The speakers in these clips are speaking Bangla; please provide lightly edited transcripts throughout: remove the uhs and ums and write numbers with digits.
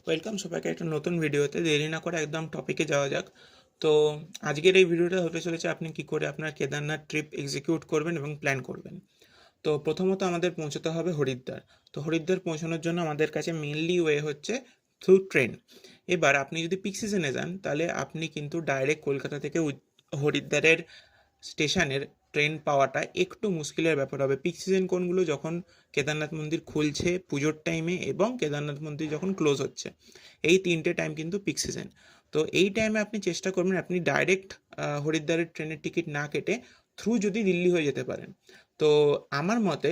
ওয়েলকাম সবাইকে একটা নতুন ভিডিওতে। দেরি না করে একদম টপিকে যাওয়া যাক। তো আজকের এই ভিডিওটা হতে চলেছে আপনি কি করে আপনার কেদারনাথ ট্রিপ এক্সিকিউট করবেন এবং প্ল্যান করবেন। তো প্রথমত আমাদের পৌঁছতে হবে হরিদ্বার। তো হরিদ্বার পৌঁছানোর জন্য আমাদের কাছে মেনলি ওয়ে হচ্ছে থ্রু ট্রেন। এবার আপনি যদি পিক সিজনে যান তাহলে আপনি কিন্তু ডাইরেক্ট কলকাতা থেকে হরিদ্বারের স্টেশনের ট্রেন পাওয়াটা একটু মুশকিলের ব্যাপার হবে। পিক সিজন কোনগুলো? যখন কেদারনাথ মন্দির খুলছে পুজোর টাইমে এবং কেদারনাথ মন্দির যখন ক্লোজ হচ্ছে, এই তিনটে টাইম কিন্তু পিক সিজন। তো এই টাইমে আপনি চেষ্টা করবেন আপনি ডাইরেক্ট হরিদ্বারের ট্রেনের টিকিট না কেটে থ্রু যদি দিল্লি হয়ে যেতে পারেন। তো আমার মতে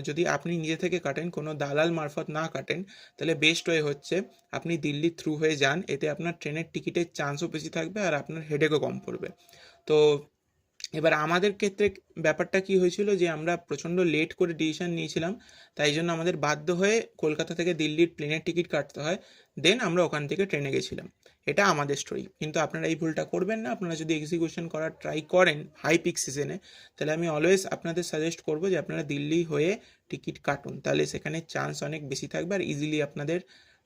যদি আপনি নিজে থেকে কাটেন, কোনো দালাল মারফত না কাটেন, তাহলে বেস্ট ওয়ে হচ্ছে আপনি দিল্লি থ্রু হয়ে যান। এতে আপনার ট্রেনের টিকিটের চান্সও বেশি থাকবে আর আপনার হেডেকও কম পড়বে। তো এবার আমাদের ক্ষেত্রে ব্যাপারটা কি হয়েছিল যে আমরা প্রচণ্ড লেট করে ডিসিশন নিয়েছিলাম, তাই জন্য আমাদের বাধ্য হয়ে কলকাতা থেকে দিল্লির প্লেনের টিকিট কাটতে হয়। দেন আমরা ওখান থেকে ট্রেনে গেছিলাম। এটা আমাদের স্টোরি, কিন্তু আপনারা এই ভুলটা করবেন না। আপনারা যদি এক্সিকিউশন করার ট্রাই করেন হাই পিক সিজনে, তাহলে আমি অলওয়েজ আপনাদের সাজেস্ট করবো যে আপনারা দিল্লি হয়ে টিকিট কাটুন। তাহলে সেখানে চান্স অনেক বেশি থাকবে আর ইজিলি আপনাদের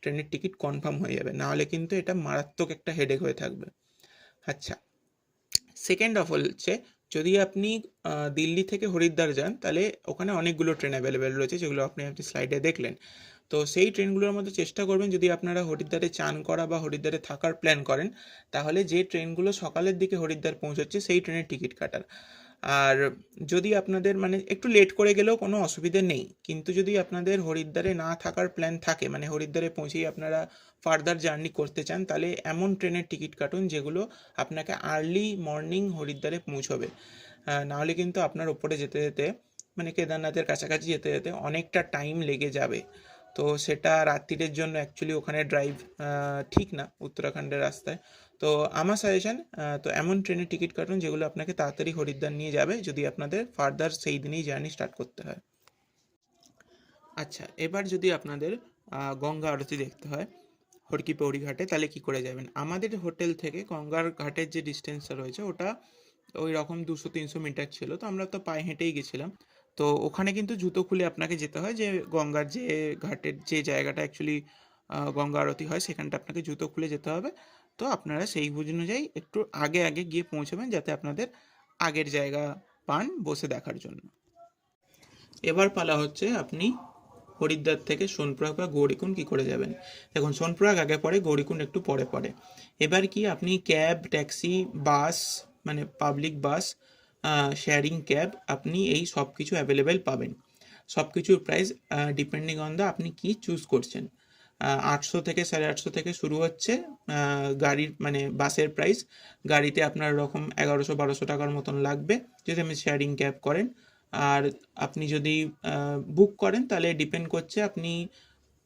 ট্রেনের টিকিট কনফার্ম হয়ে যাবে। নাহলে কিন্তু এটা মারাত্মক একটা হেডেক হয়ে থাকবে। আচ্ছা, সেকেন্ড অফ অল হচ্ছে, যদি আপনি দিল্লি থেকে হরিদ্বার যান তাহলে ওখানে অনেকগুলো ট্রেন অ্যাভেলেবেল রয়েছে, যেগুলো আপনি স্লাইডে দেখলেন। তো সেই ট্রেনগুলোর মধ্যে চেষ্টা করবেন, যদি আপনারা হরিদ্বারে চান করা বা হরিদ্বারে থাকার প্ল্যান করেন, তাহলে যে ট্রেনগুলো সকালের দিকে হরিদ্বার পৌঁছচ্ছে সেই ট্রেনের টিকিট কাটার। আর যদি আপনাদের মানে একটু লেট করে গেলেও কোনো অসুবিধে নেই, কিন্তু যদি আপনাদের হরিদ্বারে না থাকার প্ল্যান থাকে, মানে হরিদ্বারে পৌঁছেই আপনারা ফার্দার জার্নি করতে চান, তাহলে এমন ট্রেনের টিকিট কাটুন যেগুলো আপনাকে আর্লি মর্নিং হরিদ্বারে পৌঁছবে। নাহলে কিন্তু আপনার ওপরে যেতে যেতে, মানে কেদারনাথের কাছাকাছি যেতে যেতে অনেকটা টাইম লেগে যাবে। তো সেটা রাত্রিরের জন্য অ্যাকচুয়ালি ওখানে ড্রাইভ ঠিক না উত্তরাখণ্ডের রাস্তায়। তো আমার সাজেশন, তো এমন ট্রেনের টিকিট কাটুন যেগুলো আপনাকে তাড়াতাড়ি হরিদ্বার নিয়ে যাবে, যদি আপনাদের ফার্দার সেই দিনেই জার্নি স্টার্ট করতে হয়। আচ্ছা, এবার যদি আপনাদের গঙ্গা আরতি দেখতে হয় হরকি পৌড়ি ঘাটে, তাহলে কি করে যাবেন? আমাদের হোটেল থেকে গঙ্গার ঘাটের যে ডিস্টেন্সটা রয়েছে ওটা ওই রকম 200-300 মিটার ছিল। তো আমরা তো পায়ে হেঁটেই গেছিলাম। তো ওখানে কিন্তু জুতো খুলে আপনাকে যেতে হয়, যে গঙ্গার যে ঘাটের যে জায়গাটা অ্যাকচুয়ালি গঙ্গা আরতি হয় সেখানটা আপনাকে জুতো খুলে যেতে হবে। তো আপনারা সেই বুঝ অনুযায়ী একটু আগে আগে গিয়ে পৌঁছাবেন, যাতে আপনাদের আগের জায়গা পান বসে দেখার জন্য। এবার পালা হচ্ছে আপনি হরিদ্বার থেকে সোনপ্রয়াগ বা গৌরীকুণ্ড কী করে যাবেন। দেখুন, সোনপ্রয়াগ আগে পড়ে, গৌরীকুণ্ড একটু পরে পড়ে। এবার কি আপনি ক্যাব, ট্যাক্সি, বাস, মানে পাবলিক বাস, শেয়ারিং ক্যাব, আপনি এই সব কিছু অ্যাভেলেবেল পাবেন। সব কিছুর প্রাইস ডিপেন্ডিং অন দ্য আপনি কি চুজ করছেন। 800 থেকে 850 থেকে শুরু হচ্ছে গাড়ির, মানে বাসের প্রাইস। গাড়িতে আপনার রকম 1100-1200 টাকার মতন লাগবে যদি আপনি শেয়ারিং ক্যাব করেন। আর আপনি যদি বুক করেন তাহলে ডিপেন্ড করছে আপনি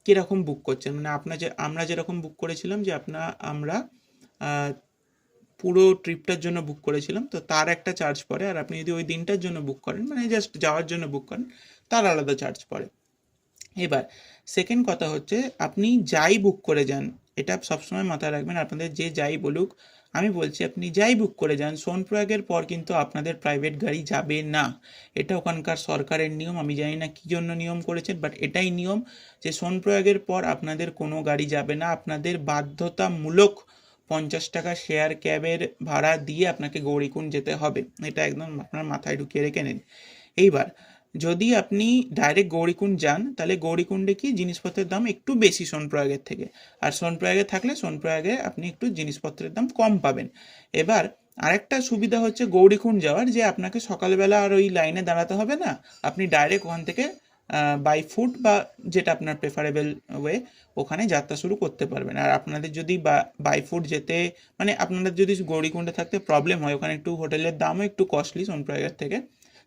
কীরকম বুক করছেন। মানে আমরা যেরকম বুক করেছিলাম, যে আমরা আহ, পুরো ট্রিপটার জন্য বুক করেছিলাম, তো তার একটা চার্জ পড়ে। আর আপনি যদি ওই দিনটার জন্য বুক করেন, মানে জাস্ট যাওয়ার জন্য বুক করেন, তার আলাদা চার্জ পড়ে। এবার সেকেন্ড কথা হচ্ছে, আপনি যাই বুক করে যান, এটা সবসময় মাথায় রাখবেন, আপনাদের যে যাই বলুক, আমি বলছি আপনি যাই বুক করে যান, সোনপ্রয়াগের পর কিন্তু আপনাদের প্রাইভেট গাড়ি যাবে না। এটা ওখানকার সরকারের নিয়ম। আমি জানি না কী জন্য নিয়ম করেছেন, বাট এটাই নিয়ম, যে সোনপ্রয়াগের পর আপনাদের কোনো গাড়ি যাবে না। আপনাদের বাধ্যতামূলক 50 টাকা শেয়ার ক্যাবের ভাড়া দিয়ে আপনাকে গৌরীকুণ্ড যেতে হবে। এটা একদম আপনার মাথায় ঢুকিয়ে রেখে নিন। এইবার যদি আপনি ডাইরেক্ট গৌরীকুণ্ড যান, তাহলে গৌরীকুণ্ডে কি জিনিসপত্রের দাম একটু বেশি সোনপ্রয়াগের থেকে। আর সোনপ্রয়াগে থাকলে সোনপ্রয়াগে আপনি একটু জিনিসপত্রের দাম কম পাবেন। এবার আরেকটা সুবিধা হচ্ছে গৌরীকুণ্ড যাওয়ার, যে আপনাকে সকালবেলা আর ওই লাইনে দাঁড়াতে হবে না। আপনি ডাইরেক্ট ওখান থেকে বাই ফুট বা যেটা আপনার প্রেফারেবল ওয়ে, ওখানে যাত্রা শুরু করতে পারবেন। আর আপনাদের যদি বাই ফুট যেতে, মানে আপনাদের যদি গৌরীকুণ্ডে থাকতে প্রবলেম হয়, ওখানে একটু হোটেলের দামও একটু কস্টলি সোনপ্রয়াগের থেকে,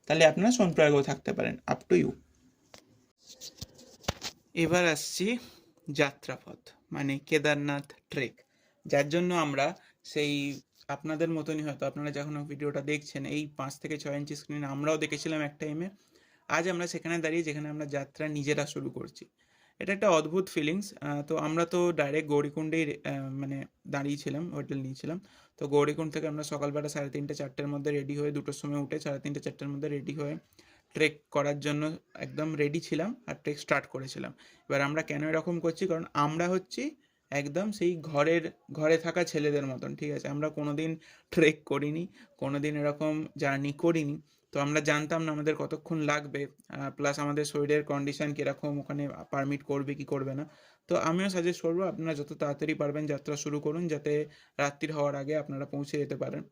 তাহলে আপনারা সোনপ্রয়াগেও থাকতে পারেন, আপ টু ইউ। এবার আসছি যাত্রাপথ, মানে কেদারনাথ ট্রেক, যার জন্য আমরা সেই আপনাদের মতনই, হয়তো আপনারা যখন ভিডিওটা দেখছেন এই 5 থেকে 6 ইঞ্চি স্ক্রিনে আমরাও দেখেছিলাম এক টাইমে। আজ আমরা সেখানে দাঁড়িয়ে যেখানে আমরা যাত্রা নিজেরা শুরু করছি। এটা একটা অদ্ভুত ফিলিংস। তো আমরা তো ডাইরেক্ট গৌরীকুণ্ডেই মানে দাঁড়িয়েছিলাম, হোটেল নিয়েছিলাম। তো গৌরীকুণ্ড থেকে আমরা সকালবেলা 3:30-4টের মধ্যে রেডি হয়ে, 2টোর সময় উঠে 3:30-4টের মধ্যে রেডি হয়ে ট্রেক করার জন্য একদম রেডি ছিলাম আর ট্রেক স্টার্ট করেছিলাম। এবার আমরা কেন এরকম করছি, কারণ আমরা হচ্ছি একদম সেই ঘরে থাকা ছেলেদের মতন, ঠিক আছে? আমরা কোনোদিন ট্রেক করিনি, কোনোদিন এরকম জার্নি করিনি, তো আমরা জানতাম না আমাদের কতক্ষণ লাগবে, প্লাস আমাদের শরীরের কন্ডিশন কীরকম, ওখানে পারমিট করবে কি করবে না। তো আমিও সাজেস্ট করবো আপনারা যত তাড়াতাড়ি পারবেন যাত্রা শুরু করুন, যাতে রাত্রির হওয়ার আগে আপনারা পৌঁছে যেতে পারেন।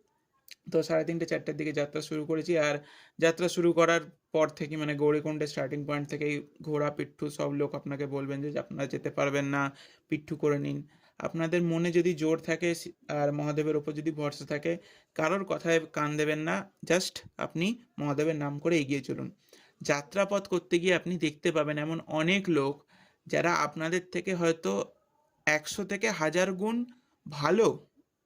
তো 3:30-4টার দিকে যাত্রা শুরু করেছি, আর যাত্রা শুরু করার পর থেকে মানে গৌরীকুণ্ডের স্টার্টিং পয়েন্ট থেকেই ঘোড়া পিট্ঠু সব লোক আপনাকে বলবেন যে আপনারা যেতে পারবেন না, পিট্ঠু করে নিন। আপনাদের মনে যদি জোর থাকে আর মহাদেবের ওপর যদি ভরসা থাকে, কারোর কথায় কান দেবেন না, জাস্ট আপনি মহাদেবের নাম করে এগিয়ে চলুন। যাত্রাপথ করতে গিয়ে আপনি দেখতে পাবেন এমন অনেক লোক যারা আপনাদের থেকে হয়তো 100 থেকে 1000 গুণ ভালো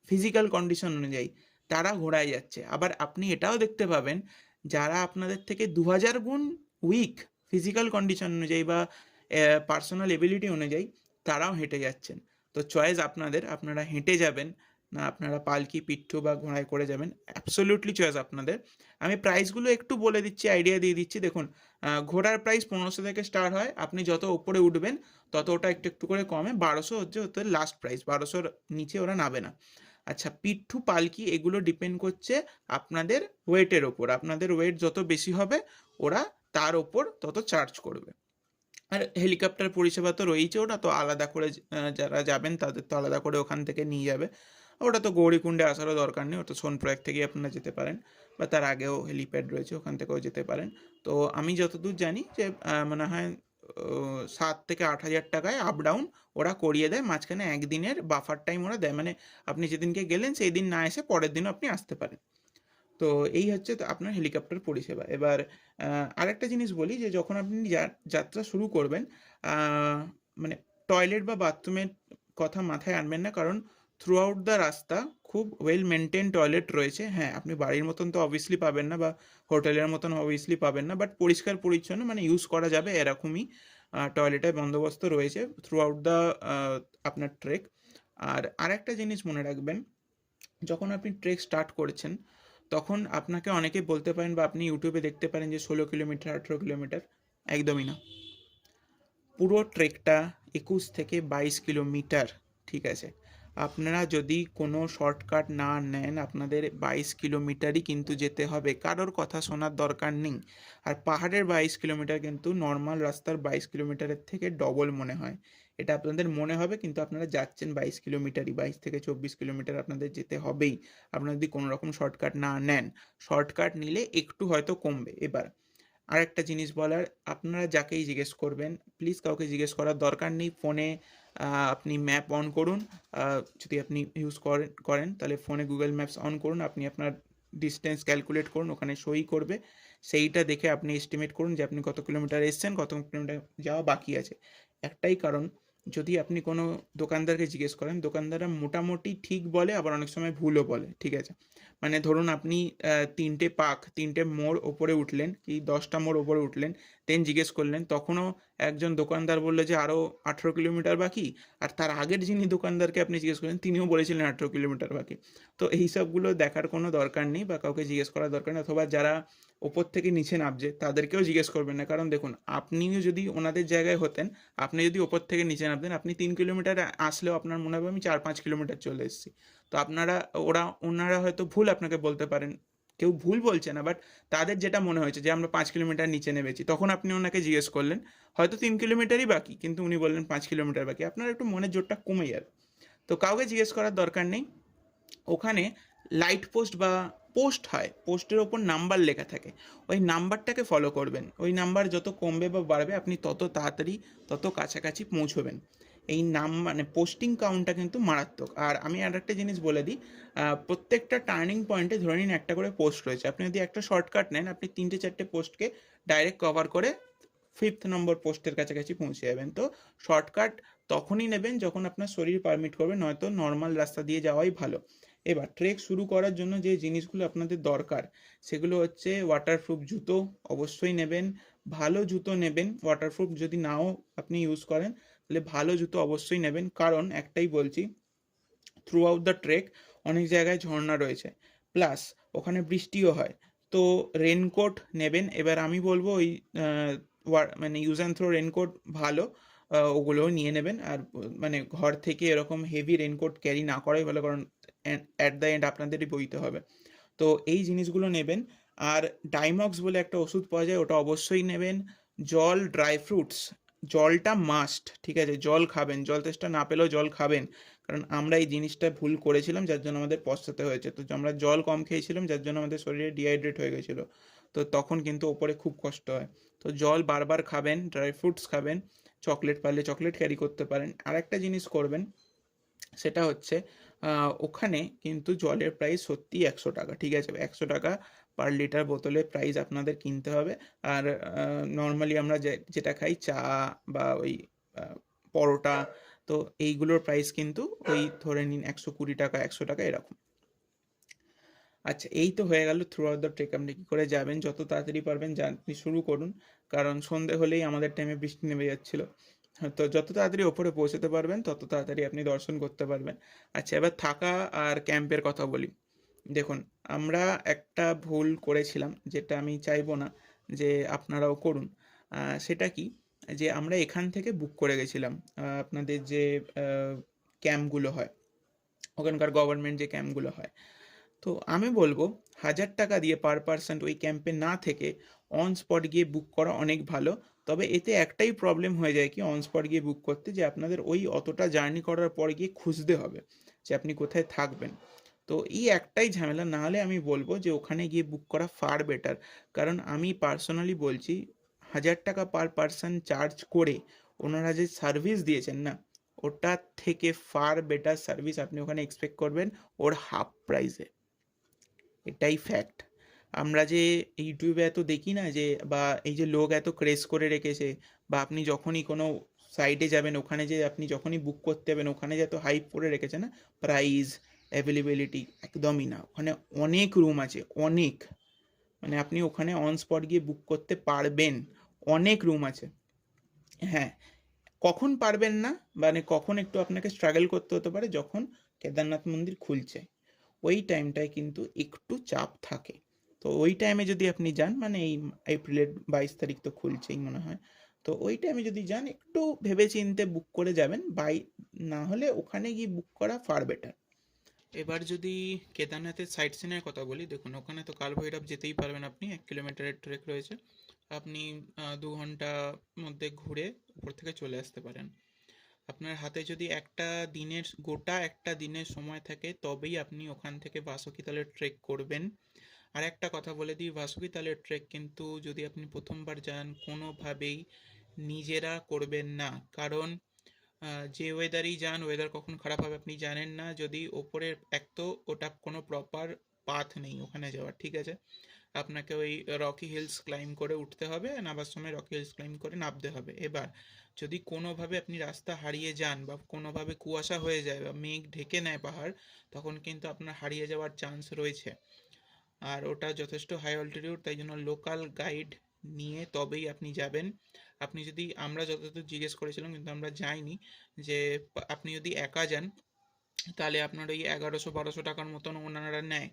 ফিজিক্যাল কন্ডিশন অনুযায়ী তারা ঘোড়ায় যাচ্ছে। আবার আপনি এটাও দেখতে পাবেন যারা আপনাদের থেকে 2000 গুণ উইক ফিজিক্যাল কন্ডিশন অনুযায়ী বা পার্সোনাল এবিলিটি অনুযায়ী তারাও হেঁটে যাচ্ছেন। তো চয়েস আপনাদের, আপনারা হেঁটে যাবেন না আপনারা পালকি, পিট্ঠু বা ঘোড়ায় করে যাবেন, অ্যাবসোলিউটলি চয়েস আপনাদের। আমি প্রাইসগুলো একটু বলে দিচ্ছি, আইডিয়া দিয়ে দিচ্ছি। দেখুন, ঘোড়ার প্রাইস 1500 থেকে স্টার্ট হয়, আপনি যত ওপরে উঠবেন তত ওটা একটু একটু করে কমে, 1200 হচ্ছে ওদের লাস্ট প্রাইস, 1200-র নিচে ওরা নাবে না। আচ্ছা, পিট্ঠু, পালকি এগুলো ডিপেন্ড করছে আপনাদের ওয়েটের ওপর, আপনাদের ওয়েট যত বেশি হবে ওরা তার ওপর তত চার্জ করবে। আর হেলিকপ্টার পরিষেবা তো রয়েছে, ওটা তো আলাদা করে যারা যাবেন তাদের তো আলাদা করে ওখান থেকে নিয়ে যাবে, ওটা তো গৌরীকুণ্ডে আসারও দরকার নেই, ওটা সোনপ্রয়াগ থেকেই আপনারা যেতে পারেন, বা তার আগেও হেলিপ্যাড রয়েছে ওখান থেকেও যেতে পারেন। তো আমি যতদূর জানি যে মনে হয় 7 থেকে 8 হাজার টাকায় আপ ডাউন ওরা করিয়ে দেয়, মাঝখানে একদিনের বাফার টাইম ওরা দেয়, মানে আপনি যেদিনকে গেলেন সেই দিন না এসে পরের দিনও আপনি আসতে পারেন। তো এই হচ্ছে তো আপনার হেলিকপ্টার পরিষেবা। এবার আরেকটা জিনিস বলি যে যখন আপনি যাত্রা শুরু করবেন, মানে টয়লেট বা বাথরুমের কথা মাথায় আনবেন না, কারণ থ্রু আউট দ্য রাস্তা খুব ওয়েল মেনটেন টয়লেট রয়েছে। হ্যাঁ, আপনি বাড়ির মতন তো অবভিয়াসলি পাবেন না বা হোটেলের মতন অবভিয়াসলি পাবেন না, বাট পরিষ্কার পরিচ্ছন্ন মানে ইউজ করা যাবে এরকমই টয়লেটের বন্দোবস্ত রয়েছে থ্রু আউট দ্য আপনার ট্রেক। আর আরেকটা জিনিস মনে রাখবেন, যখন আপনি ট্রেক স্টার্ট করেছেন তখন আপনাকে অনেকে বলতে পারেন বা আপনি ইউটিউবে দেখতে পারেন যে 16 কিলোমিটার, 18 কিলোমিটার। একদমই না, পুরো ট্রেকটা 21 থেকে 22 কিলোমিটার, ঠিক আছে? আপনারা যদি কোনো শর্টকাট না নেন আপনাদের 22 কিলোমিটারই কিন্তু যেতে হবে, কারোর কথা শোনার দরকার নেই। আর পাহাড়ের 22 কিলোমিটার কিন্তু নর্মাল রাস্তার 22 কিলোমিটারের থেকে ডবল মনে হয়, এটা আপনাদের মনে হবে, কিন্তু আপনারা যাচ্ছেন 22 কিলোমিটারই, 22 থেকে 24 কিলোমিটার আপনাদের যেতে হবেই, আপনারা যদি কোনো রকম শর্টকাট না নেন। শর্টকাট নিলে একটু হয়তো কমবে। এবার আরেকটা জিনিস বলার, আপনারা যাকেই জিজ্ঞেস করবেন প্লিজ কাউকে জিজ্ঞেস করার দরকার নেই, ফোনে আপনি ম্যাপ অন করুন, যদি আপনি ইউজ করেন তাহলে ফোনে গুগল ম্যাপস অন করুন, আপনি আপনার ডিস্টেন্স ক্যালকুলেট করুন, ওখানে সই করবে, সেইটা দেখে আপনি এস্টিমেট করুন যে আপনি কত কিলোমিটার এসছেন, কত কিলোমিটার যাওয়া বাকি আছে। একটাই কারণ, যদি আপনি কোনো দোকানদারকে জিজ্ঞেস করেন, দোকানদাররা মোটামুটি ঠিক বলে আবার অনেক সময় ভুলও বলে, ঠিক আছে? মানে ধরুন আপনি 3টে মোড় ওপরে উঠলেন কি 10টা মোড় ওপরে উঠলেন, দেন জিজ্ঞেস করলেন, তখনও একজন দোকানদার বললো যে আরও 18 কিলোমিটার বাকি, আর তার আগের যিনি দোকানদারকে আপনি জিজ্ঞেস করলেন তিনিও বলেছিলেন 18 কিলোমিটার বাকি। তো এই সবগুলো দেখার কোনো দরকার নেই বা কাউকে জিজ্ঞেস করার দরকার নেই, অথবা যারা ওপর থেকে নিচে নামছে তাদেরকেও জিজ্ঞেস করবেন না, কারণ দেখুন আপনিও যদি ওনাদের জায়গায় হতেন, আপনি যদি ওপর থেকে নিচে নামতেন, আপনি 3 কিলোমিটার আসলেও আপনার মনে হবে আমি 4-5 কিলোমিটার চলে এসেছি। তো ওনারা হয়তো ভুল আপনাকে বলতে পারেন, কেউ ভুল বলছে না, বাট তাদের যেটা মনে হয়েছে যে আমরা 5 কিলোমিটার নিচে নেমেছি, তখন আপনি ওনাকে জিজ্ঞেস করলেন, হয়তো 3 কিলোমিটারই বাকি কিন্তু উনি বললেন 5 কিলোমিটার বাকি, আপনার একটু মনের জোরটা কমে যাবে। তো কাউকে জিজ্ঞেস করার দরকার নেই। ওখানে লাইট পোস্ট বা পোস্ট হয়, পোস্টের ওপর নাম্বার লেখা থাকে, ওই নাম্বারটাকে ফলো করবেন, ওই নাম্বার যত কমবে বা বাড়বে আপনি তত তাড়াতাড়ি তত কাছাকাছি পৌঁছবেন। এই মানে পোস্টিং কাউন্টটা কিন্তু মারাত্মক। আর আমি আর একটা জিনিস বলে দিই, প্রত্যেকটা টার্নিং পয়েন্টে ধরে নিন একটা করে পোস্ট রয়েছে, আপনি যদি একটা শর্টকাট নেন আপনি 3-4টে পোস্টকে ডাইরেক্ট কভার করে 5th নম্বর পোস্টের কাছাকাছি পৌঁছে যাবেন। তো শর্টকাট তখনই নেবেন যখন আপনার শরীর পারমিট করবে, নয়তো নর্মাল রাস্তা দিয়ে যাওয়াই ভালো। এবার ট্রেক শুরু করার জন্য যে জিনিসগুলো আপনাদের দরকার সেগুলো হচ্ছে ওয়াটারপ্রুফ জুতো অবশ্যই নেবেন, ভালো জুতো নেবেন, ওয়াটারপ্রুফ যদি নাও আপনি ইউজ করেন তাহলে ভালো জুতো অবশ্যই নেবেন, কারণ একটাই বলছি, থ্রু আউট দ্য ট্রেক অনেক জায়গায় ঝর্ণা রয়েছে, প্লাস ওখানে বৃষ্টিও হয়, তো রেনকোট নেবেন। এবার আমি বলবো ওই মানে ইউজ অ্যান্ড থ্রো রেনকোট ভালো, ওগুলোও নিয়ে নেবেন। আর মানে ঘর থেকে এরকম হেভি রেনকোট ক্যারি না করাই ভালো, কারণ অ্যাট দ্য এন্ড আপনাদেরই বইতে হবে। তো এই জিনিসগুলো নেবেন। আর ডাইমক্স বলে একটা ওষুধ পাওয়া যায়, ওটা অবশ্যই নেবেন। জল, ড্রাই ফ্রুটস, জলটা মাস্ট, ঠিক আছে? জল খাবেন, জল তেষ্টা না পেলেও জল খাবেন, কারণ আমরা এই জিনিসটা ভুল করেছিলাম যার জন্য আমাদের পস্তাতে হয়েছে। তো আমরা জল কম খেয়েছিলাম যার জন্য আমাদের শরীরে ডিহাইড্রেট হয়ে গেছিলো, তো তখন কিন্তু ওপরে খুব কষ্ট হয়। তো জল বারবার খাবেন, ড্রাই ফ্রুটস খাবেন, চকলেট পারলে চকলেট ক্যারি করতে পারেন। আর একটা জিনিস করবেন, সেটা হচ্ছে ওখানে কিন্তু জলের প্রাইস সত্যিই 100 টাকা, ঠিক আছে? 100 টাকা পার লিটার বোতলে প্রাইস আপনাদের কিনতে হবে। আর নর্মালি আমরা যেটা খাই চা বা ওই পরোটা, তো এইগুলোর প্রাইস কিন্তু ওই ধরে নিন 120 টাকা, 100 টাকা এরকম। আচ্ছা, এই তো হয়ে গেল থ্রু আউট দ্য ট্রেক আপনি কী করে যাবেন। যত তাড়াতাড়ি পারবেন আপনি শুরু করুন, কারণ সন্ধে হলেই আমাদের টাইমে বৃষ্টি নেমে যাচ্ছিলো। তো যত তাড়াতাড়ি ওপরে পৌঁছতে পারবেন তত তাড়াতাড়ি আপনি দর্শন করতে পারবেন। আচ্ছা, এবার থাকা আর ক্যাম্পের কথা বলি। দেখুন, আমরা একটা ভুল করেছিলাম যেটা আমি চাইবো না যে আপনারাও করুন। সেটা কি, যে আমরা এখান থেকে বুক করে গেছিলাম আপনাদের যে ক্যাম্পগুলো হয়, ওখানকার গভর্নমেন্ট যে ক্যাম্পগুলো হয়। তো আমি বলবো 1000 টাকা দিয়ে পার পার্সন ওই ক্যাম্পে না থেকে অন স্পট গিয়ে বুক করা অনেক ভালো। তবে এতে একটাই প্রবলেম হয়ে যায় কি, অন স্পট গিয়ে বুক করতে, যে আপনাদের ওই অতটা জার্নি করার পর গিয়ে খুঁজতে হবে যে আপনি কোথায় থাকবেন। তো এই একটাই ঝামেলা, না হলে আমি বলবো যে ওখানে গিয়ে বুক করা ফার বেটার। কারণ আমি পার্সোনালি বলছি, 1000 টাকা পার পার্সন চার্জ করে ওনারা যে সার্ভিস দিয়েছেন না, ওটার থেকে ফার বেটার সার্ভিস আপনি ওখানে এক্সপেক্ট করবেন ওর হাফ প্রাইসে। এটাই ফ্যাক্ট। আমরা যে ইউটিউবে এত দেখি না, যে বা এই যে লোক এত ক্রেজ করে রেখেছে, বা আপনি যখনই কোনো সাইটে যাবেন ওখানে যে আপনি যখনই বুক করতে যাবেন ওখানে যে এত হাইপ করে রেখেছে না, প্রাইস, অ্যাভেলেবিলিটি, একদমই না। ওখানে অনেক রুম আছে, অনেক, মানে আপনি ওখানে অন স্পট গিয়ে বুক করতে পারবেন, অনেক রুম আছে। হ্যাঁ, কখন পারবেন না, মানে কখন একটু আপনাকে স্ট্রাগল করতে হতে পারে, যখন কেদারনাথ মন্দির খুলছে ওই টাইমটায় কিন্তু একটু চাপ থাকে। তো ওই টাইমে যদি আপনি যান, মানে এই এপ্রিলের 22 তারিখ তো খুলছেই মনে হয়, তো ওই টাইমে যদি যান একটু ভেবে চিন্তে বুক করে যাবেন, না হলে ওখানে গিয়ে বুক করা ফার বেটার। এবার যদি কেদারনাথের সাইট সিনের কথা বলি, দেখুন ওখানে তো কালভৈরব যেতেই পারবেন আপনি, 1 কিলোমিটারের ট্রেক রয়েছে, আপনি 2 ঘন্টা মধ্যে ঘুরে উপর থেকে চলে আসতে পারেন। আপনার হাতে যদি গোটা একটা দিনের সময় থাকে তবেই আপনি ওখান থেকে বাসুকিতালের ট্রেক করবেন। আর একটা কথা বলে দিই, বাসুকিতালের ট্রেক কিন্তু যদি আপনি প্রথমবার যান কোনোভাবেই নিজেরা করবেন না, কারণ যে ওয়েদারেই যান ওয়েদার কখন খারাপ হবে আপনি জানেন না। যদি ওপরের এক তো ওটা কোনো প্রপার পাথ নেই ওখানে যাওয়ার, ঠিক আছে? আপনাকে ওই রকি হিলস ক্লাইম করে উঠতে হবে, নামার সময় রকি হিলস ক্লাইম করে নামতে হবে। এবার যদি কোনোভাবে আপনি রাস্তা হারিয়ে যান বা কোনোভাবে কুয়াশা হয়ে যায় বা মেঘ ঢেকে নেয় পাহাড়, তখন কিন্তু আপনার হারিয়ে যাওয়ার চান্স রয়েছে। আর ওটা যথেষ্ট হাই অল্টিটিউড, তাই জন্য লোকাল গাইড নিয়ে তবেই আপনি যাবেন। আপনি যদি, আমরা যতদূর জিজ্ঞেস করেছিলাম কিন্তু আমরা যাইনি, যে আপনি যদি একা যান তাহলে আপনার ওই 1100-1200 টাকার মতন ওনারা নেয়।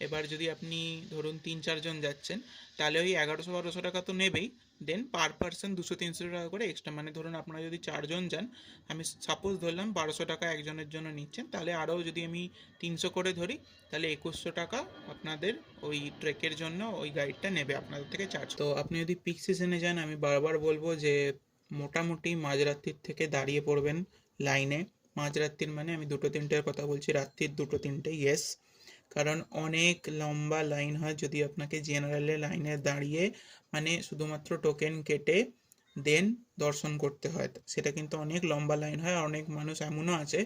এবার যদি আপনি ধরুন 3-4 জন যাচ্ছেন, তাহলে ওই 1100-1200 টাকা তো নেবেই, দেন পার পার্সন 200-300 টাকা করে এক্সট্রা, মানে ধরুন আপনারা যদি 4 জন যান, আমি সাপোজ ধরলাম 1200 টাকা একজনের জন্য নিচ্ছেন, তাহলে আরও যদি আমি 300 করে ধরি, তাহলে 2100 টাকা আপনাদের ওই ট্রেকের জন্য ওই গাইডটা নেবে আপনাদের থেকে চার্জ। তো আপনি যদি পিক সিজনে যান, আমি বারবার বলবো যে মোটামুটি মাঝরাত্রির থেকে দাঁড়িয়ে পড়বেন লাইনে। মাঝরাত্রির মানে আমি 2-3টের কথা বলছি, রাত্রির 2-3টে, ইয়েস। কারণ অনেক লম্বা লাইন হয় যদি আপনাকে জেনারেলে লাইনে দাঁড়িয়ে, মানে শুধুমাত্র টোকেন কেটে দেন দর্শন করতে হয়, সেটা কিন্তু অনেক লম্বা লাইন হয়। অনেক মানুষ এমনও আছে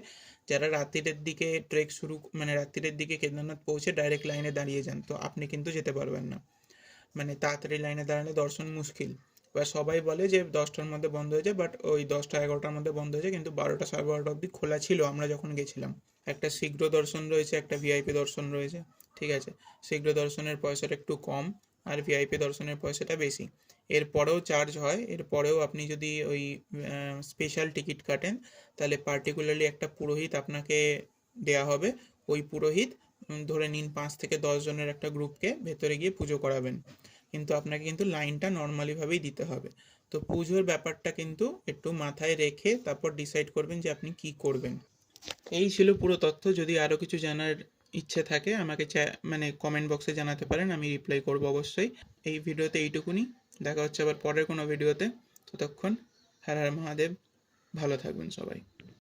যারা রাত্রিরের দিকে ট্রেক শুরু, মানে রাত্রিরের দিকে কেদারনাথ পৌঁছে ডাইরেক্ট লাইনে দাঁড়িয়ে যান, তো আপনি কিন্তু যেতে পারবেন না, মানে তাড়াতাড়ি লাইনে দাঁড়ালে দর্শন মুশকিল। এবার সবাই বলে যে 10টার মধ্যে বন্ধ হয়েছে, বাট ওই 10টা-11টার মধ্যে বন্ধ হয়েছে, কিন্তু 12টা-12:30 অবধি খোলা ছিল আমরা যখন গেছিলাম। একটা শীঘ্র দর্শন রয়েছে, একটা ভিআইপি দর্শন রয়েছে, ঠিক আছে? শীঘ্র দর্শনের পয়সাটা একটু কম আর ভিআইপি দর্শনের পয়সাটা বেশি। এরপরেও চার্জ হয়, এরপরেও আপনি যদি ওই স্পেশাল টিকিট কাটেন, তাহলে পার্টিকুলারলি একটা পুরোহিত আপনাকে দেয়া হবে। ওই পুরোহিত ধরে নিন 5 থেকে 10 জনের একটা গ্রুপকে ভেতরে গিয়ে পুজো করাবেন, কিন্তু আপনাকে কিন্তু লাইনটা নর্মালিভাবেই দিতে হবে। তো পুজোর ব্যাপারটা কিন্তু একটু মাথায় রেখে তারপর ডিসাইড করবেন যে আপনি কি করবেন। এই ছিল পুরো তথ্য। যদি আরও কিছু জানার ইচ্ছে থাকে আমাকে মানে কমেন্ট বক্সে জানাতে পারেন, আমি রিপ্লাই করব অবশ্যই। এই ভিডিওতে এইটুকুনি, দেখা হচ্ছে আবার পরের কোনো ভিডিওতে। ততক্ষণ হর হর মহাদেব, ভালো থাকবেন সবাই।